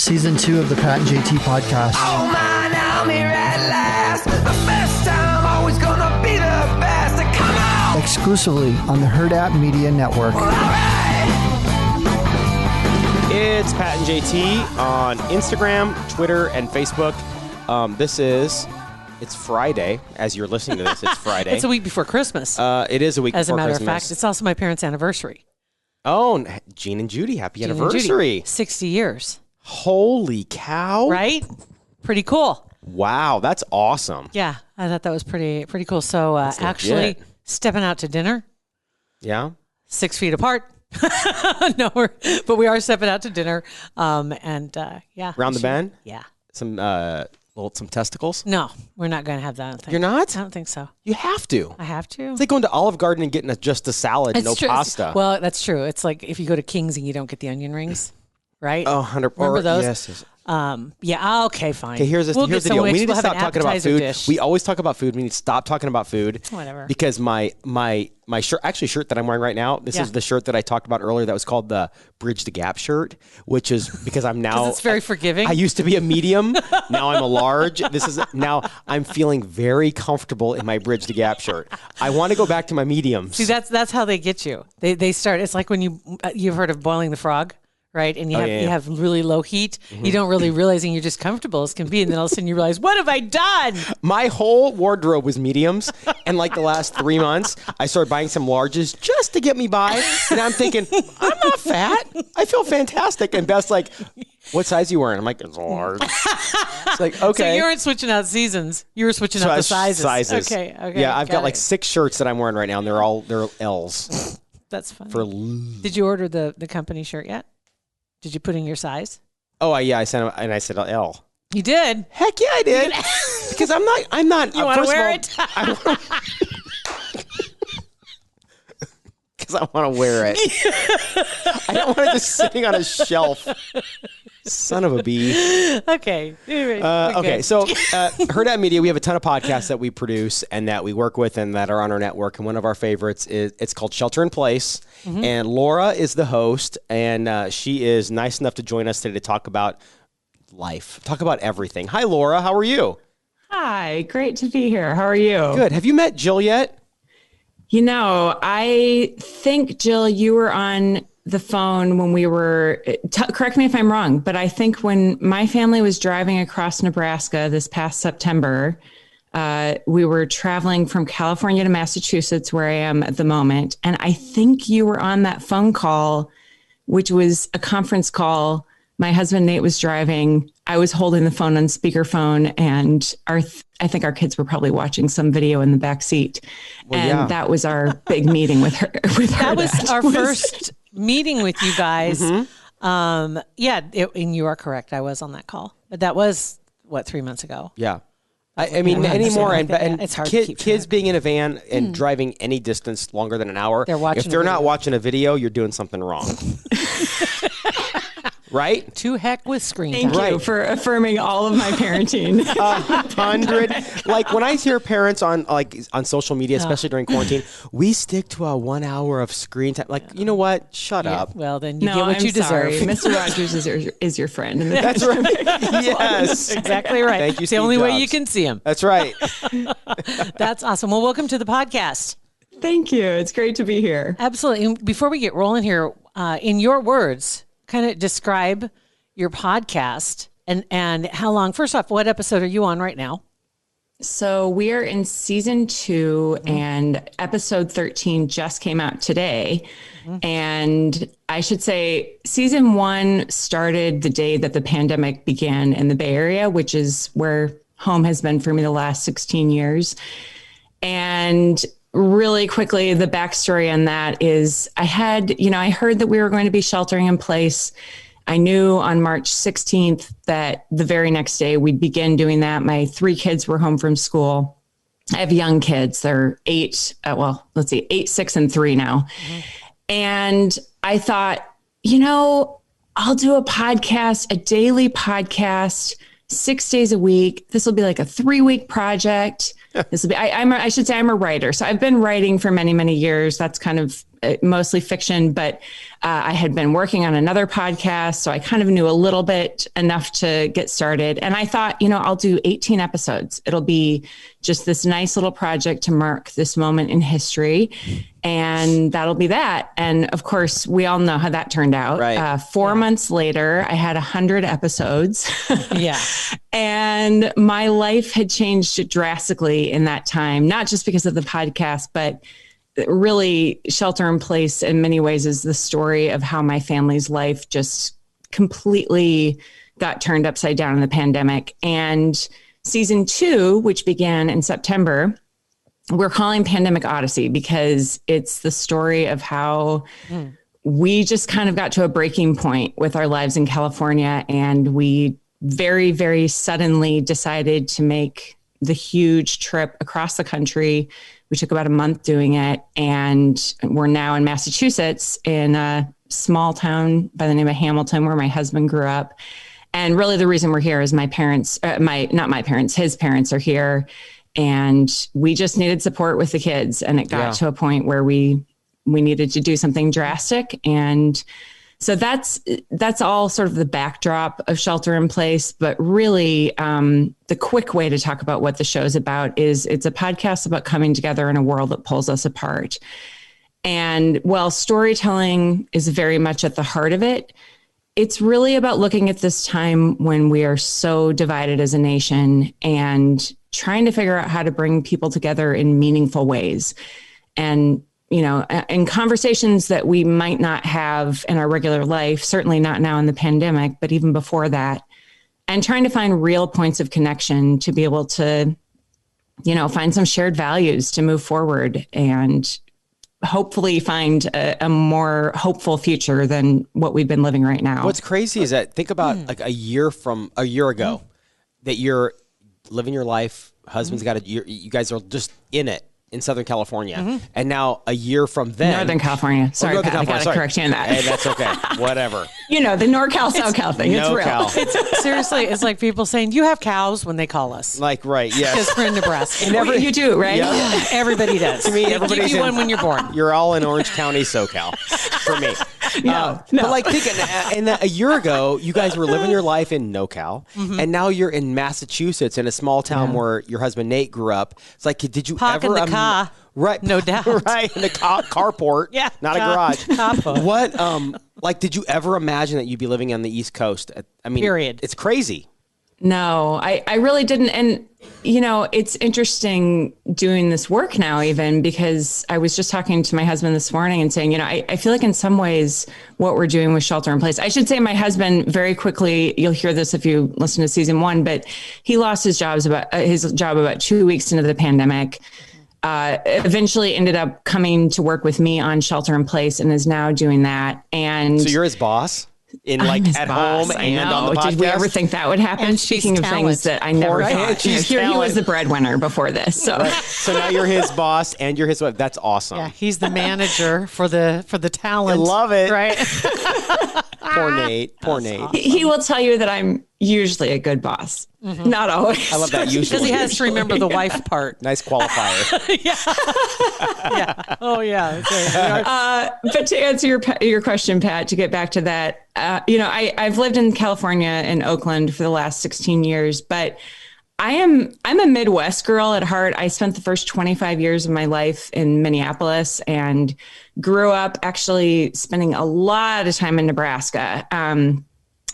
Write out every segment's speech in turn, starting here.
Season 2 of the Pat and JT podcast. Oh man, I'm here at last. The best time, always gonna be the best. Come on! Exclusively on the Hurrdat Media Network. All right. It's Pat and JT on Instagram, Twitter, and Facebook. It's Friday. As you're listening to this, it's Friday. It's a week before Christmas. It is a week before Christmas. As a matter of fact, it's also my parents' anniversary. Oh, Gene and Judy, happy anniversary. 60 years. Holy cow. Right? Pretty cool. Wow, that's awesome. Yeah, I thought that was pretty cool. So actually stepping out to dinner. Yeah. 6 feet apart. No, but we are stepping out to dinner. Yeah. Round the bend? Yeah. Some testicles? No, we're not going to have that. I don't think. You're not? I don't think so. You have to. I have to. It's like going to Olive Garden and getting just a salad, it's no true. pasta. Well, that's true. It's like if you go to King's and you don't get the onion rings, right? Oh, 100%. Remember those? Yes. Yeah, okay, fine. Okay, here's the deal. We need to stop talking about food. Dish. We always talk about food. We need to stop talking about food. Whatever. Because my shirt that I'm wearing right now, this is the shirt that I talked about earlier that was called the Bridge the Gap shirt, which is because I'm now... it's very forgiving. I used to be a medium. Now I'm a large. Now I'm feeling very comfortable in my Bridge the Gap shirt. I want to go back to my mediums. See, that's how they get you. They start... It's like when you've heard of boiling the frog. Right, and you have really low heat. Mm-hmm. You don't really realizing you're just comfortable as can be, and then all of a sudden you realize, what have I done? My whole wardrobe was mediums, and like the last 3 months, I started buying some larges just to get me by. And I'm thinking, I'm not fat. I feel fantastic. And Beth's like, what size are you wearing? I'm like, it's a large. It's like, okay. So you weren't switching out seasons. You were switching out the sizes. Okay. Yeah, I've got like 6 shirts that I'm wearing right now, and they're L's. That's funny. Did you order the company shirt yet? Did you put in your size? Oh, yeah, I sent him, and I said L. You did? Heck yeah, I did. Because I'm not. You want to wear it? Because I want to wear it. I don't want it just sitting on a shelf. Son of a bee. Okay. Okay. So, Hurrdat Media, we have a ton of podcasts that we produce and that we work with and that are on our network. And one of our favorites it's called Shelter in Place. Mm-hmm. And Laura is the host, and she is nice enough to join us today to talk about life, talk about everything. Hi, Laura. How are you? Hi. Great to be here. How are you? Good. Have you met Jill yet? You know, I think, Jill, you were on the phone when we were, correct me if I'm wrong, but I think when my family was driving across Nebraska this past September, we were traveling from California to Massachusetts, where I am at the moment. And I think you were on that phone call, which was a conference call. My husband, Nate, was driving. I was holding the phone on speakerphone, and I think our kids were probably watching some video in the back seat. That was our big meeting with her. That was our first meeting with you guys. Mm-hmm. And you are correct. I was on that call, but that was 3 months ago. Yeah. I mean, anymore, and it's hard kids being in a van and driving any distance longer than an hour. If they're not watching a video, you're doing something wrong. Right? To heck with screen time. Thank you for affirming all of my parenting. 100. Like when I hear parents on social media, especially during quarantine, we stick to a 1 hour of screen time. Like, you know what? Shut up. Well, then you get what you deserve. Mr. Rogers is your friend. That's right. Yes. Exactly right. Thank you, it's the only way you can see him. That's right. That's awesome. Well, welcome to the podcast. Thank you. It's great to be here. Absolutely. And before we get rolling here, in your words, kind of describe your podcast and how long. First off, what episode are you on right now? So we are in season 2 and episode 13 just came out today. Mm-hmm. And I should say season 1 started the day that the pandemic began in the Bay Area, which is where home has been for me the last 16 years. And really quickly, the backstory on that is I heard that we were going to be sheltering in place. I knew on March 16th that the very next day we'd begin doing that. My 3 kids were home from school. I have young kids. They're 8, 6 and 3 now. Mm-hmm. And I thought, I'll do a podcast, a daily podcast, 6 days a week. This will be like a 3-week project. This will be, I should say I'm a writer. So I've been writing for many, many years. That's kind of mostly fiction, but I had been working on another podcast. So I kind of knew a little bit enough to get started. And I thought, I'll do 18 episodes. It'll be just this nice little project to mark this moment in history. And that'll be that. And of course, we all know how that turned out. Right. 4 months later, I had 100 episodes. Yeah. And my life had changed drastically in that time, not just because of the podcast, but really Shelter in Place in many ways is the story of how my family's life just completely got turned upside down in the pandemic. And season 2, which began in September, we're calling Pandemic Odyssey because it's the story of how we just kind of got to a breaking point with our lives in California. And we very, very suddenly decided to make the huge trip across the country. We took about a month doing it. And we're now in Massachusetts in a small town by the name of Hamilton, where my husband grew up. And really the reason we're here is my parents, his parents are here. And we just needed support with the kids. And it got to a point where we needed to do something drastic. And so that's all sort of the backdrop of Shelter in Place. But really, the quick way to talk about what the show's about is it's a podcast about coming together in a world that pulls us apart. And while storytelling is very much at the heart of it, it's really about looking at this time when we are so divided as a nation and trying to figure out how to bring people together in meaningful ways. And in conversations that we might not have in our regular life, certainly not now in the pandemic, but even before that, and trying to find real points of connection to be able to, find some shared values to move forward and hopefully find a more hopeful future than what we've been living right now. What's crazy is that think about like a year ago that you're living your life. Husband's got you guys are just in it. In Southern California. And now a year from then. Northern California. Sorry, Pat, I got to correct you on that. Hey, that's okay. Whatever. The NorCal, SoCal thing. It's real. Seriously, it's like people saying, "Do you have cows?" when they call us. Like, right, yes. Because we're in Nebraska. You do, right? Yeah. Everybody does. To me, they give you one when you're born. You're all in Orange County, SoCal. For me. No. But like thinking, a year ago, you guys were living your life in NoCal, and now you're in Massachusetts in a small town where your husband Nate grew up. It's like, did you Park ever... in the car. Right. No doubt. Right. In the carport. Yeah. Not a garage. Carport. What, did you ever imagine that you'd be living on the East Coast? I mean, Period. It's crazy. No, I really didn't. And, it's interesting doing this work now, even because I was just talking to my husband this morning and saying, I feel like in some ways what we're doing with Shelter in Place, I should say my husband very quickly, you'll hear this if you listen to season 1, but he lost his job about 2 weeks into the pandemic. Eventually ended up coming to work with me on Shelter in Place and is now doing that. And so you're his boss? At home and on the podcast? Did we ever think that would happen? And Speaking of things that I never thought. He was the breadwinner before this. So. Right. So now you're his boss and you're his wife. That's awesome. Yeah, he's the manager for the talent. I love it. Right? Poor Nate. Awesome. He will tell you that I'm usually a good boss. Mm-hmm. Not always. I love that. Usually. Because he has to remember the wife part. Nice qualifier. Yeah. Oh, yeah. But to answer your question, Pat, to get back to that, I've lived in California in Oakland for the last 16 years, but I'm a Midwest girl at heart. I spent the first 25 years of my life in Minneapolis and grew up actually spending a lot of time in Nebraska.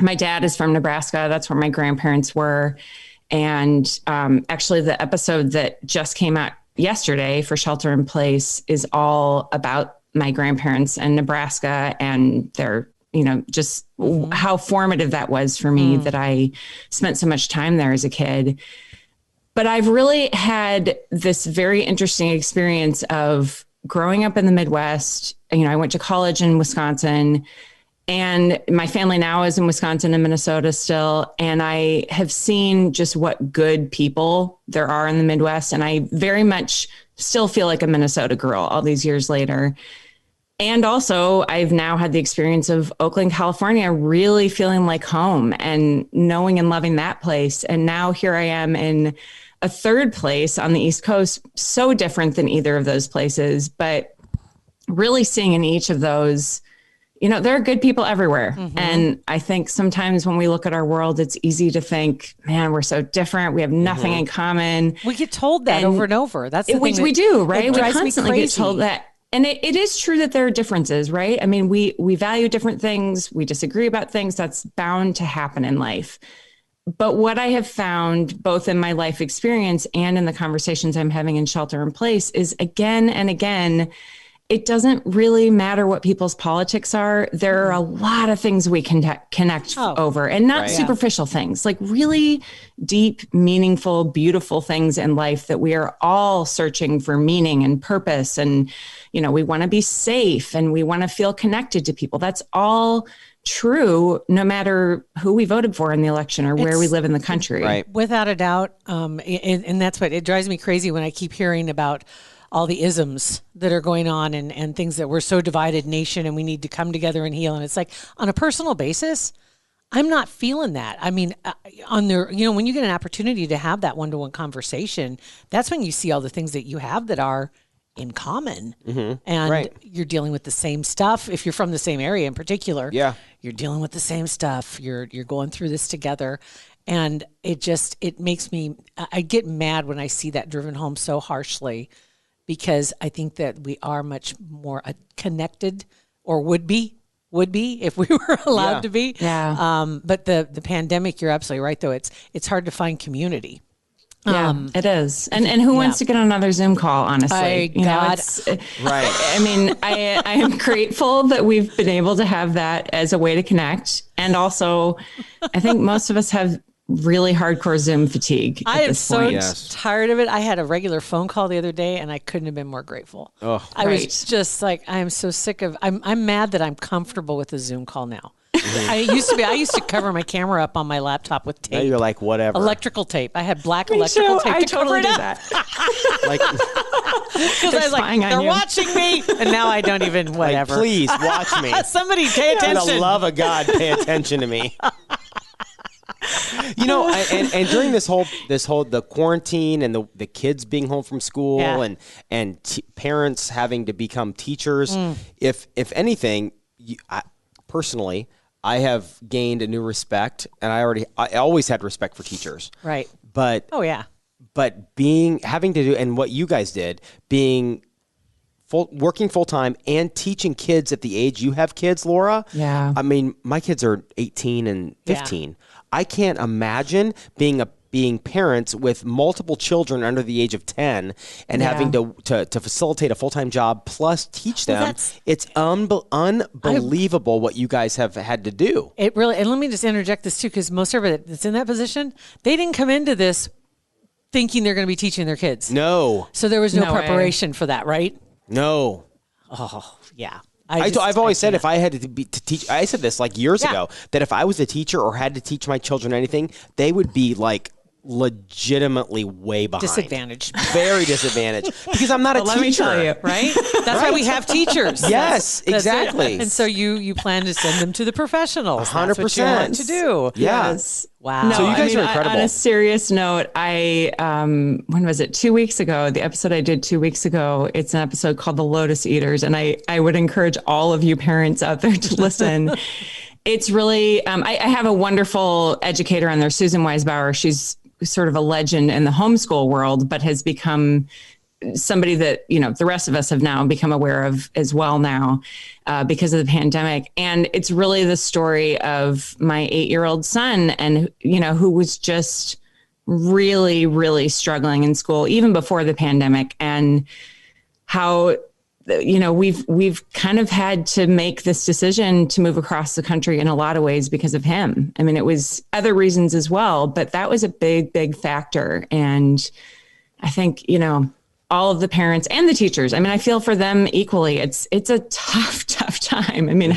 My dad is from Nebraska. That's where my grandparents were. And actually the episode that just came out yesterday for Shelter in Place is all about my grandparents in Nebraska and their, just how formative that was for me that I spent so much time there as a kid. But I've really had this very interesting experience of growing up in the Midwest. I went to college in Wisconsin. And my family now is in Wisconsin and Minnesota still. And I have seen just what good people there are in the Midwest. And I very much still feel like a Minnesota girl all these years later. And also, I've now had the experience of Oakland, California, really feeling like home and knowing and loving that place. And now here I am in a third place on the East Coast, so different than either of those places. But really seeing in each of those, there are good people everywhere. And I think sometimes when we look at our world, it's easy to think, man, we're so different. We have nothing in common. We get told that over and over. That's the thing we do, right? It We drives me constantly get crazy. told that. And it is true that there are differences, right? I mean, we value different things. We disagree about things. That's bound to happen in life. But what I have found, both in my life experience and in the conversations I'm having in Shelter in Place, is again and again, it doesn't really matter what people's politics are. There are a lot of things we can connect over, and not superficial things, like really deep, meaningful, beautiful things in life that we are all searching for meaning and purpose. And, we want to be safe and we want to feel connected to people. That's all true, no matter who we voted for in the election or where we live in the country. Right. Without a doubt. And that's what it drives me crazy when I keep hearing about all the isms that are going on and things that we're so divided nation and we need to come together and heal. And it's like, on a personal basis, I'm not feeling that. I mean, when you get an opportunity to have that one-to-one conversation, that's when you see all the things that you have that are in common. And you're dealing with the same stuff. If you're from the same area in particular, you're dealing with the same stuff. You're going through this together. And it makes me, I get mad when I see that driven home so harshly, because I think that we are much more connected, or would be if we were allowed to be. But the pandemic, you're absolutely right, though. It's hard to find community. It is. And who wants to get on another Zoom call, honestly? Right. I mean, I am grateful that we've been able to have that as a way to connect. And also, I think most of us have really hardcore Zoom fatigue. I am so tired of it. I had a regular phone call the other day and I couldn't have been more grateful. I was just like, I am so sick of, I'm mad that I'm comfortable with a Zoom call now. I used to cover my camera up on my laptop with tape. Now you're like, whatever. Electrical tape. I had black electrical tape. I totally did that. Because I was like, they're watching me. And now I don't even, whatever. Like, please watch me. Somebody pay attention. For the love of God, pay attention to me. And during the quarantine and the kids being home from school and parents having to become teachers, if anything, personally, I have gained a new respect, and I always had respect for teachers. Right. But having to do, and what you guys did, working full time and teaching kids at the age you have kids, Laura. Yeah. I mean, my kids are 18 and 15. I can't imagine being parents with multiple children under the age of 10 and having to facilitate a full-time job plus teach them. It's unbelievable what you guys have had to do. It really, and let me just interject this too, because most everybody that's in that position, they didn't come into this thinking they're going to be teaching their kids. No. So there was no preparation for that, right? No. Oh, yeah. I've always said if I had to teach, I said this like years ago, that if I was a teacher or had to teach my children anything, they would be like legitimately way behind. Disadvantaged. Very disadvantaged. Because I'm not a teacher. Let me tell you. Right? That's why we have teachers. Yes, exactly. And so you plan to send them to the professionals. 100%. That's what you want to do. Yes. Wow. No, so you guys are incredible. On a serious note, when was it? 2 weeks ago, the episode I did 2 weeks ago, it's an episode called The Lotus Eaters. And I would encourage all of you parents out there to listen. It's really, I have a wonderful educator on there, Susan Weisbauer. She's sort of a legend in the homeschool world, but has become somebody that, the rest of us have now become aware of as well now because of the pandemic. And it's really the story of my 8-year-old son and, who was just really, really struggling in school, even before the pandemic, and how, we've kind of had to make this decision to move across the country in a lot of ways because of him. I mean, it was other reasons as well, but that was a big, big factor. And I think, all of the parents and the teachers, I mean, I feel for them equally. It's a tough time. I mean,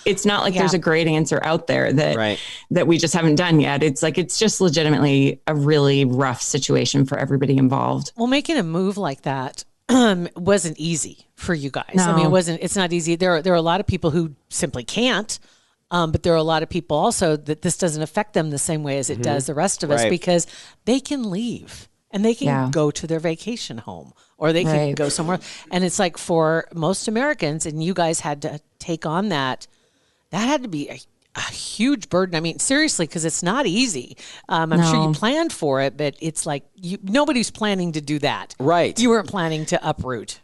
it's not like there's a great answer out there that we just haven't done yet. It's like, it's just legitimately a really rough situation for everybody involved. Well, making a move like that wasn't easy for you guys. No. I mean, it's not easy. There are a lot of people who simply can't. But there are a lot of people also that this doesn't affect them the same way as it does the rest of us, because they can leave and they can go to their vacation home or they can go somewhere. And it's like for most Americans, and you guys had to take on that had to be a huge burden. I mean, seriously, because it's not easy. I'm sure you planned for it, but it's like nobody's planning to do that. Right. You weren't planning to uproot.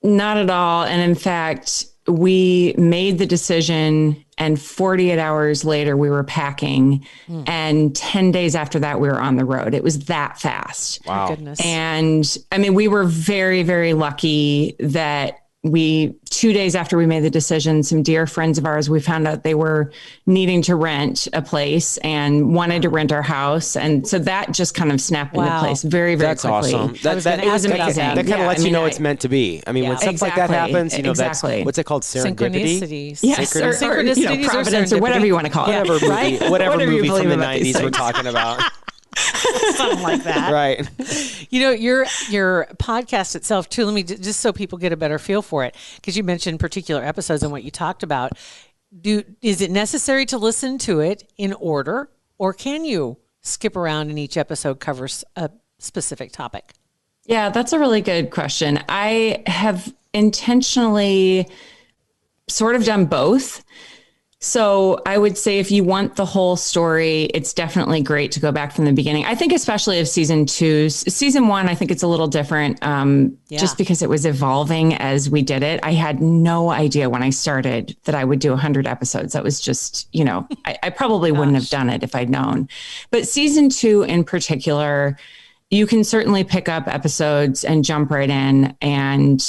Not at all. And in fact, we made the decision and 48 hours later we were packing and 10 days after that we were on the road. It was that fast. Wow. Goodness. And I mean, we were very, very lucky that 2 days after we made the decision, some dear friends of ours, we found out they were needing to rent a place and wanted to rent our house. And so that just kind of snapped into place very, very quickly. Awesome. It was amazing. That kind of lets you know it's meant to be. I mean, when stuff like that happens, that's, what's it called? Serendipity? Synchronicities. Yes, or providence or whatever you want to call it. Whatever movie from the 90s we're talking about. Something like that. Right. You know, your podcast itself too, let me just so people get a better feel for it, because you mentioned particular episodes and what you talked about. Is it necessary to listen to it in order, or can you skip around and each episode covers a specific topic? Yeah, that's a really good question. I have intentionally sort of done both. So I would say if you want the whole story, it's definitely great to go back from the beginning. I think especially of season 2. Season 1, I think it's a little different just because it was evolving as we did it. I had no idea when I started that I would do 100 episodes. That was just, I probably wouldn't have done it if I'd known. But season 2 in particular, you can certainly pick up episodes and jump right in. And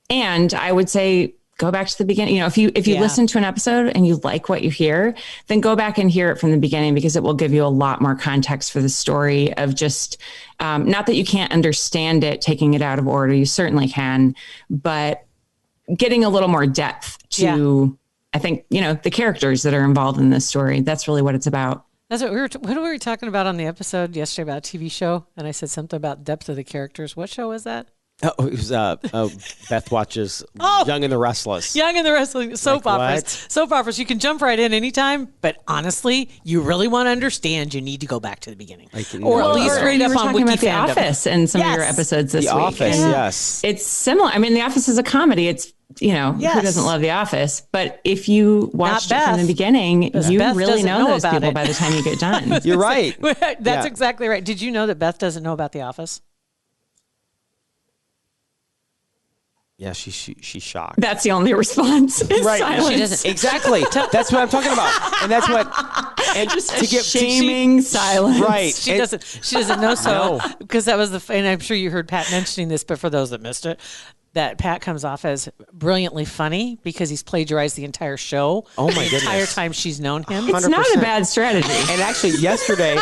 I would say, go back to the beginning. If you listen to an episode and you like what you hear, then go back and hear it from the beginning, because it will give you a lot more context for the story of just, not that you can't understand it, taking it out of order. You certainly can, but getting a little more depth to, I think, the characters that are involved in this story. That's really what it's about. That's what what were we talking about on the episode yesterday about a TV show? And I said something about depth of the characters. What show was that? Oh, it was Beth watches Young and the Restless. Young and the Restless, soap operas. What? Soap operas, you can jump right in anytime, but honestly, you really want to understand, you need to go back to the beginning. Or at least read up on Wiki The Office and some of your episodes this week. The Office, yes. It's similar. I mean, The Office is a comedy. It's, who doesn't love The Office? But if you watched it from the beginning, you Beth really know those people it. by the time you get done. You're right. That's exactly right. Did you know that Beth doesn't know about The Office? Yeah, she's shocked. That's the only response. Right. Silence. She doesn't. Exactly. That's what I'm talking about. And that's what. And just to get shaming silence. Right. She doesn't know. So because that was and I'm sure you heard Pat mentioning this, but for those that missed it, that Pat comes off as brilliantly funny because he's plagiarized the entire show. Oh my goodness. The entire time she's known him. 100%. It's not a bad strategy. And actually, yesterday,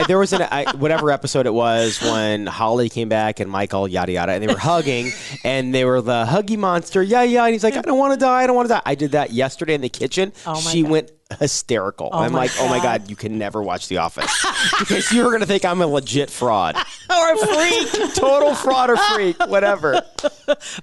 there was whatever episode it was when Holly came back and Michael, yada, yada, and they were hugging, and they were the huggy monster, yeah, and he's like, I don't want to die. I did that yesterday in the kitchen. She went hysterical. I'm like, oh my God, you can never watch The Office because you're going to think I'm a legit fraud. Or a freak. Total fraud or freak, whatever.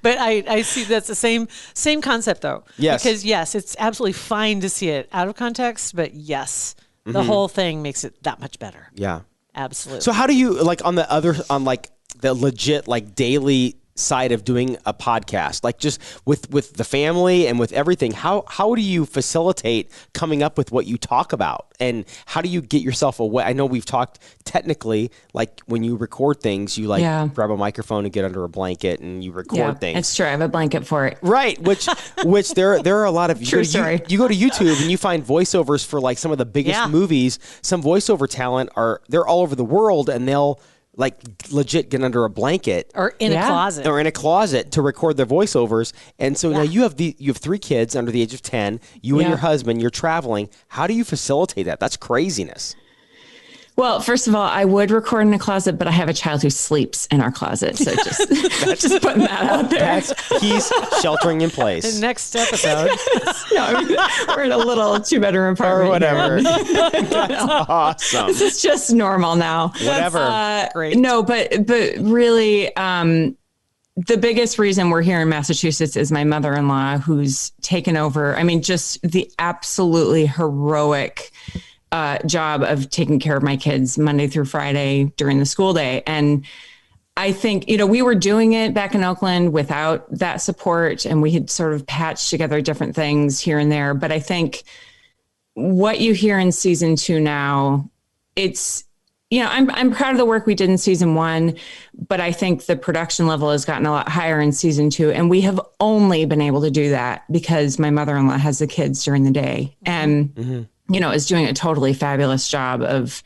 But I see that's the same concept though. Yes. Because yes, it's absolutely fine to see it out of context, but yes, the whole thing makes it that much better. Yeah. Absolutely. So how do you, on the legit, daily side of doing a podcast, just with the family and with everything, how do you facilitate coming up with what you talk about, and how do you get yourself away? I know we've talked technically, when you record things, you grab a microphone and get under a blanket and you record things. It's true. I have a blanket for it. Right. Which there are a lot of, True story. You go to YouTube and you find voiceovers for some of the biggest movies. Some voiceover talent they're all over the world, and they'll legit get under a blanket or in a closet to record their voiceovers. And so now you have 3 kids under the age of 10, you and your husband, you're traveling. How do you facilitate that? That's craziness. Well, first of all, I would record in a closet, but I have a child who sleeps in our closet. So just putting that out there. He's sheltering in place. The next episode. We're in a little 2-bedroom apartment. Or whatever. That's awesome. This is just normal now. Whatever. Great. No, but really, the biggest reason we're here in Massachusetts is my mother-in-law, who's taken over. I mean, just the absolutely heroic job of taking care of my kids Monday through Friday during the school day. And I think, we were doing it back in Oakland without that support, and we had sort of patched together different things here and there. But I think what you hear in season 2 now, it's, I'm proud of the work we did in season 1, but I think the production level has gotten a lot higher in season 2. And we have only been able to do that because my mother-in-law has the kids during the day and, is doing a totally fabulous job of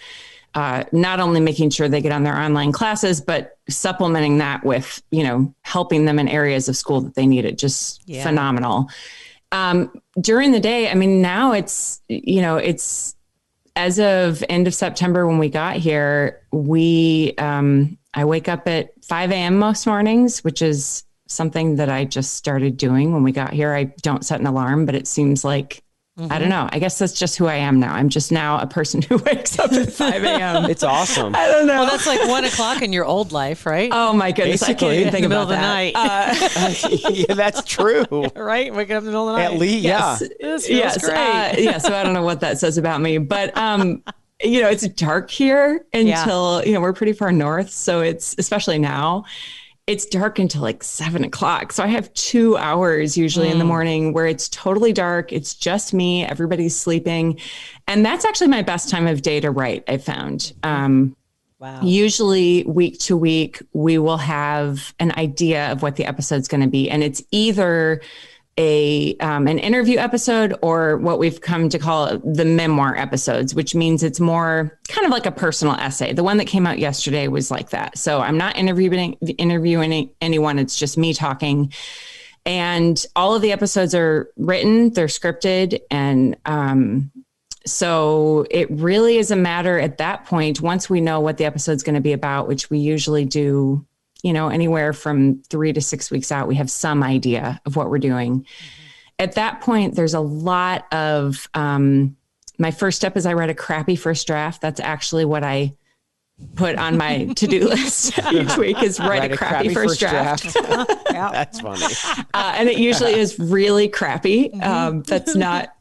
not only making sure they get on their online classes, but supplementing that with, helping them in areas of school that they need it. Just phenomenal. During the day, I mean, now it's as of end of September when we got here, I wake up at 5 a.m. most mornings, which is something that I just started doing when we got here. I don't set an alarm, but it seems like, I don't know. I guess that's just who I am now. I'm just now a person who wakes up at 5 a.m. It's awesome. I don't know. Well, that's like 1 o'clock in your old life, right? Oh my goodness. Basically, I can't even think in the middle about of the that. night. Yeah, that's true. Right? Waking up in the middle of the night. At least, yeah. This feels great. So I don't know what that says about me, but it's dark here until, we're pretty far north. So it's, especially now, it's dark until like 7 o'clock. So I have 2 hours usually in the morning where it's totally dark. It's just me. Everybody's sleeping. And that's actually my best time of day to write, I found. Wow. Usually week to week, we will have an idea of what the episode's going to be. And it's either an interview episode or what we've come to call the memoir episodes, which means it's more kind of like a personal essay. The one that came out yesterday was like that. So I'm not interviewing anyone. It's just me talking. And all of the episodes are written, they're scripted. And so it really is a matter at that point, once we know what the episode's going to be about, which we usually do, anywhere from 3 to 6 weeks out, we have some idea of what we're doing. At that point, there's a lot of, my first step is I write a crappy first draft. That's actually what I put on my to-do list each week is write a crappy first draft. That's funny. And it usually is really crappy. That's not,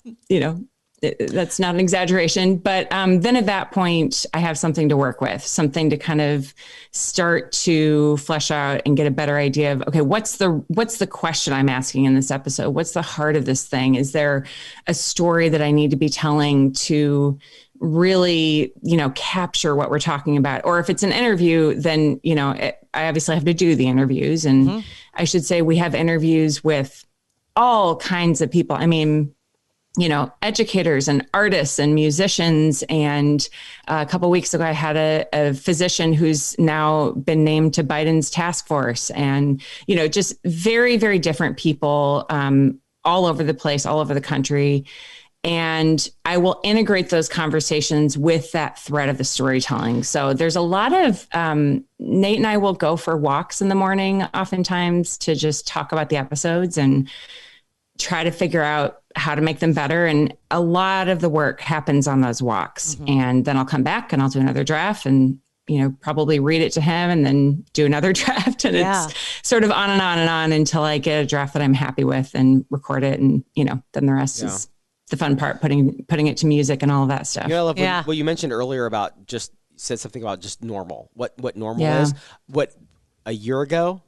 that's not an exaggeration, but then at that point, I have something to work with, something to kind of start to flesh out and get a better idea of, okay, what's the question I'm asking in this episode? What's the heart of this thing? Is there a story that I need to be telling to really, capture what we're talking about? Or if it's an interview, then, I obviously have to do the interviews. And I should say we have interviews with all kinds of people. I mean, educators and artists and musicians. And a couple of weeks ago, I had a physician who's now been named to Biden's task force, and, just very, very different people all over the place, all over the country. And I will integrate those conversations with that thread of the storytelling. So there's a lot of, Nate and I will go for walks in the morning, oftentimes, to just talk about the episodes and try to figure out how to make them better. And a lot of the work happens on those walks. And then I'll come back and I'll do another draft and, probably read it to him and then do another draft. And it's sort of on and on and on until I get a draft that I'm happy with and record it. And, then the rest is the fun part, putting it to music and all of that stuff. I love what you mentioned earlier about said something about just normal, what normal is. What a year ago,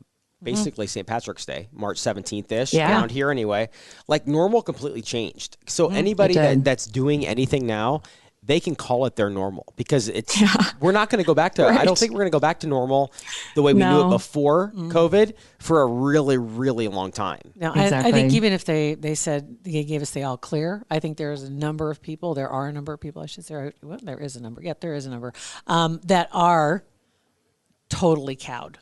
basically St. Patrick's Day, March 17th-ish, around here anyway, like normal completely changed. So anybody that's doing anything now, they can call it their normal because it's, we're not going to go back to, I don't think we're going to go back to normal the way we knew it before COVID for a really, really long time. Now, I think even if they said they gave us the all clear, I think there are a number of people, I should say, well, there is a number, that are totally cowed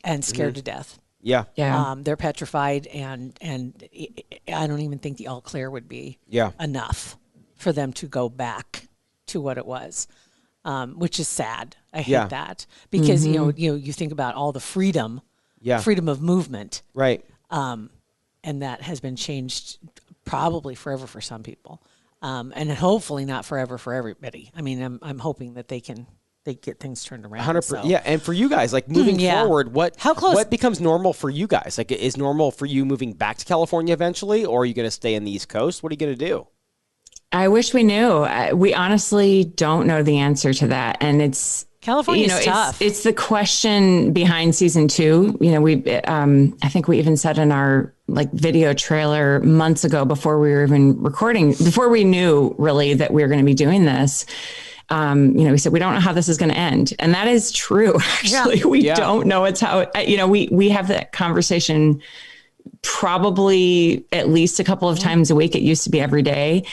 and scared to death. They're petrified, and I don't even think the all clear would be enough for them to go back to what it was, which is sad. I hate that because you think about all the freedom of movement, right? And that has been changed probably forever for some people, and hopefully not forever for everybody. I mean, I'm hoping that they get things turned around. 100%. So. Yeah. And for you guys, like moving forward, what becomes normal for you guys? Like, is normal for you moving back to California eventually, or are you going to stay in the East Coast? What are you going to do? I wish we knew. We honestly don't know the answer to that. And it's, California is tough. It's the question behind season 2. I think we even said in our video trailer months ago before we were even recording, before we knew really that we were going to be doing this. We said, we don't know how this is going to end. And that is true. Actually, we don't know we have that conversation probably at least a couple of times a week. It used to be every day,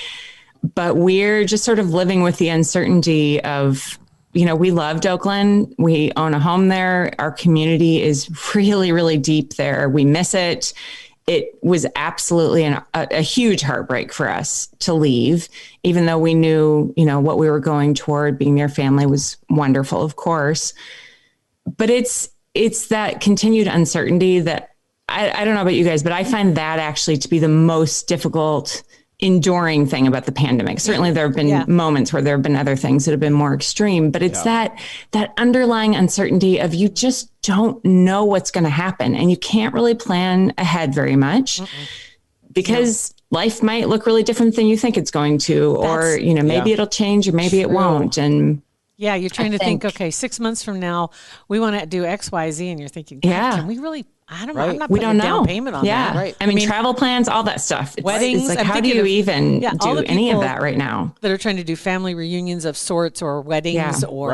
but we're just sort of living with the uncertainty of, we loved Oakland. We own a home there. Our community is really, really deep there. We miss it. It was absolutely a huge heartbreak for us to leave, even though we knew, what we were going toward. Being near family was wonderful, of course. But it's that continued uncertainty that I don't know about you guys, but I find that actually to be the most difficult enduring thing about the pandemic. Certainly there have been moments where there have been other things that have been more extreme, but it's that underlying uncertainty of you just don't know what's going to happen, and you can't really plan ahead very much because life might look really different than you think it's going to, or, maybe it'll change or maybe it won't. And you're trying to think, okay, 6 months from now, we want to do X, Y, Z. And you're thinking, can we really, I don't know. I'm not putting a down payment on that. Right. I mean, travel plans, all that stuff. Weddings. It's how do you even do any of that right now? That are trying to do family reunions of sorts or weddings or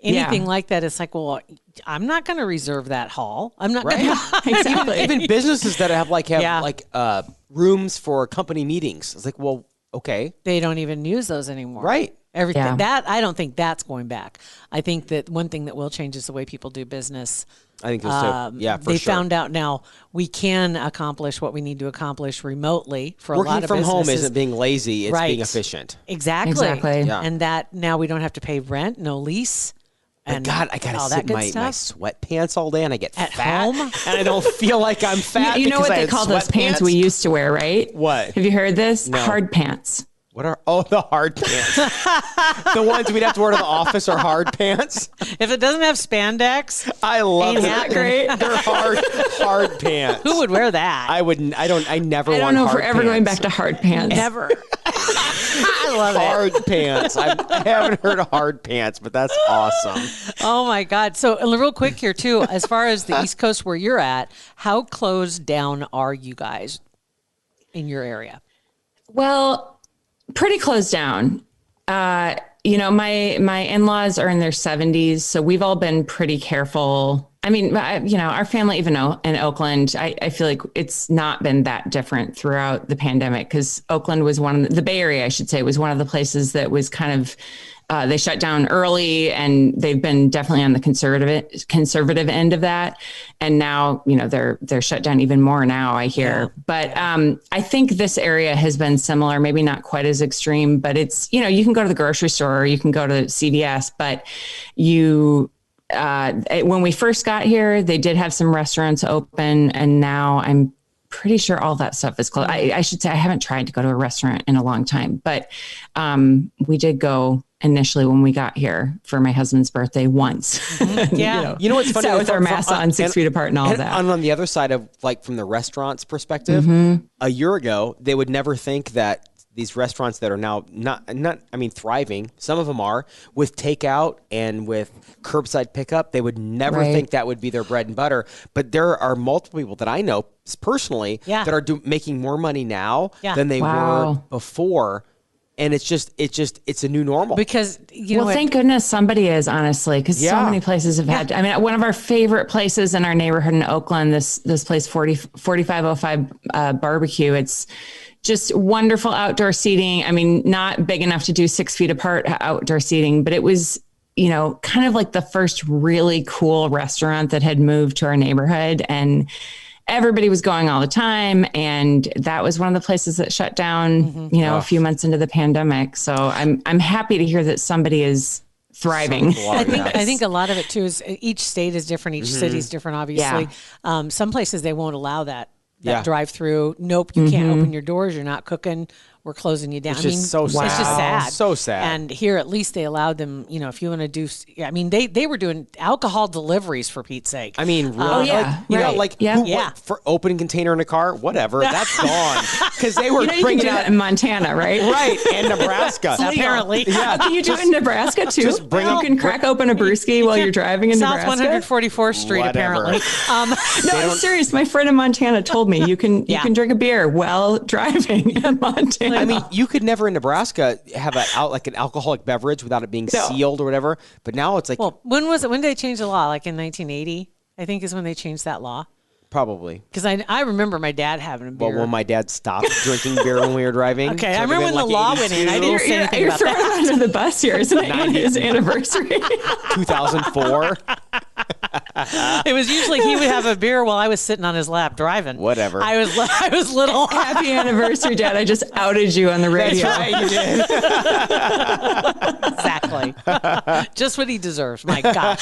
anything like that. It's like, well, I'm not going to reserve that hall. I'm not going to. Exactly. Even businesses that have rooms for company meetings. It's like, well, okay. They don't even use those anymore. Right. Everything that I don't think that's going back. I think that one thing that will change is the way people do business. I think so. They found out now we can accomplish what we need to accomplish remotely for Working a lot of from businesses. home isn't being lazy; it's being efficient. Exactly. Yeah. And that now we don't have to pay rent, no lease. And God, I gotta sit in my sweatpants all day, and I get at fat, home, and I don't feel like I'm fat. You know what they call those pants we used to wear, right? What? Have you heard this? No. Hard pants. What are the hard pants? The ones we'd have to wear to the office are hard pants. If it doesn't have spandex, I love ain't that. great. They're hard pants. Who would wear that? I wouldn't. I never. I don't know if we're ever going back to hard pants. Never. I love hard pants. I haven't heard of hard pants, but that's awesome. Oh my God! So real quick here too, as far as the East Coast where you're at, how closed down are you guys in your area? Well, pretty closed down. My in-laws are in their 70s, so we've all been pretty careful. I mean, our family, even in Oakland, I feel like it's not been that different throughout the pandemic, because Oakland was the Bay Area, I should say, was one of the places that was kind of, they shut down early, and they've been definitely on the conservative end of that. And now, they're shut down even more now, I hear. Yeah. But I think this area has been similar, maybe not quite as extreme, but it's, you can go to the grocery store, or you can go to CVS, but when we first got here, they did have some restaurants open, and now I'm pretty sure all that stuff is closed. I should say I haven't tried to go to a restaurant in a long time, but we did go initially when we got here for my husband's birthday once. Yeah. You know what's funny? With our masks on 6 feet apart and all that. And on the other side of, from the restaurant's perspective, a year ago, they would never think that these restaurants that are now not thriving, some of them are, with takeout and with curbside pickup, they would never think that would be their bread and butter. But there are multiple people that I know personally that are making more money now than they were before. And it's a new normal. Because, thank goodness somebody is, honestly, because so many places have had, one of our favorite places in our neighborhood in Oakland, this place, 4505 Barbecue, it's just wonderful outdoor seating. I mean, not big enough to do 6 feet apart outdoor seating, but it was, kind of like the first really cool restaurant that had moved to our neighborhood, and everybody was going all the time. And that was one of the places that shut down, a few months into the pandemic. So I'm happy to hear that somebody is thriving. I think a lot of it too is each state is different. Each city is different, obviously. Yeah. Some places they won't allow that drive through. Nope, you can't open your doors. You're not cooking we're closing you down. Which is so it's just sad. sad. So sad. And here, at least they allowed them, if you want to do, I mean, they were doing alcohol deliveries for Pete's sake. I mean, really, Oh, yeah. for opening container in a car, whatever, that's gone. Because they were You can bringing do out that in Montana, right? right and Nebraska. Apparently. Yeah. Can you do it in Nebraska too? just bring you out- can crack open a brewski while you're driving in South Nebraska. 144th Street, Whatever. apparently. No, I'm serious. My friend in Montana told me you can drink a beer while driving in Montana. I mean, you could never in Nebraska have an alcoholic beverage without it being sealed or whatever. But now it's like Well, when was it? When did they change the law? Like in 1980, I think is when they changed that law. probably. Because I remember my dad having a beer. Well, when my dad stopped drinking beer when we were driving. Okay, so I remember it when would've the been law like went in. I 82, didn't say anything you're about throwing that. him under the bus here. Isn't it his anniversary? 2004. It was usually he would have a beer while I was sitting on his lap driving. Whatever. I was little. Happy anniversary, Dad. I just outed you on the radio. That's right, you did. Exactly. Just what he deserves. My God.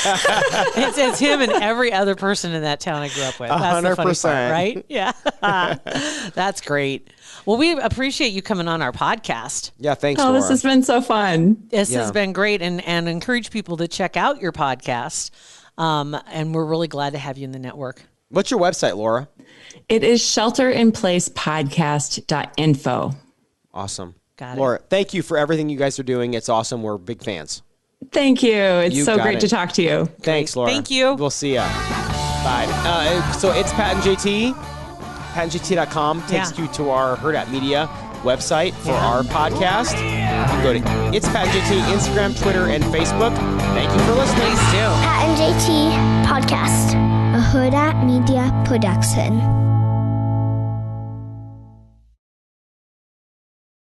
It's him and every other person in that town I grew up with. That's the funny 100%. part, right? Yeah. That's great. Well, we appreciate you coming on our podcast. Yeah, thanks, Oh, Laura. this has been so fun. This Yeah. has been great, and encourage people to check out your podcast. And we're really glad to have you in the network. What's your website, Laura? It is shelterinplacepodcast.info. Awesome. Got it. Laura, thank you for everything you guys are doing. It's awesome. We're big fans. Thank you. It's You so got great it. to talk to you. Thanks, Laura. Thank you. We'll see ya. Bye. So it's Pat and JT. PatandJT.com takes Yeah. you to our Hurrdat Media website for our podcast. You can go to It's Pat and JT, Instagram, Twitter, and Facebook. Thank you for listening. Please do. Pat and JT Podcast, a Hurrdat Media Production.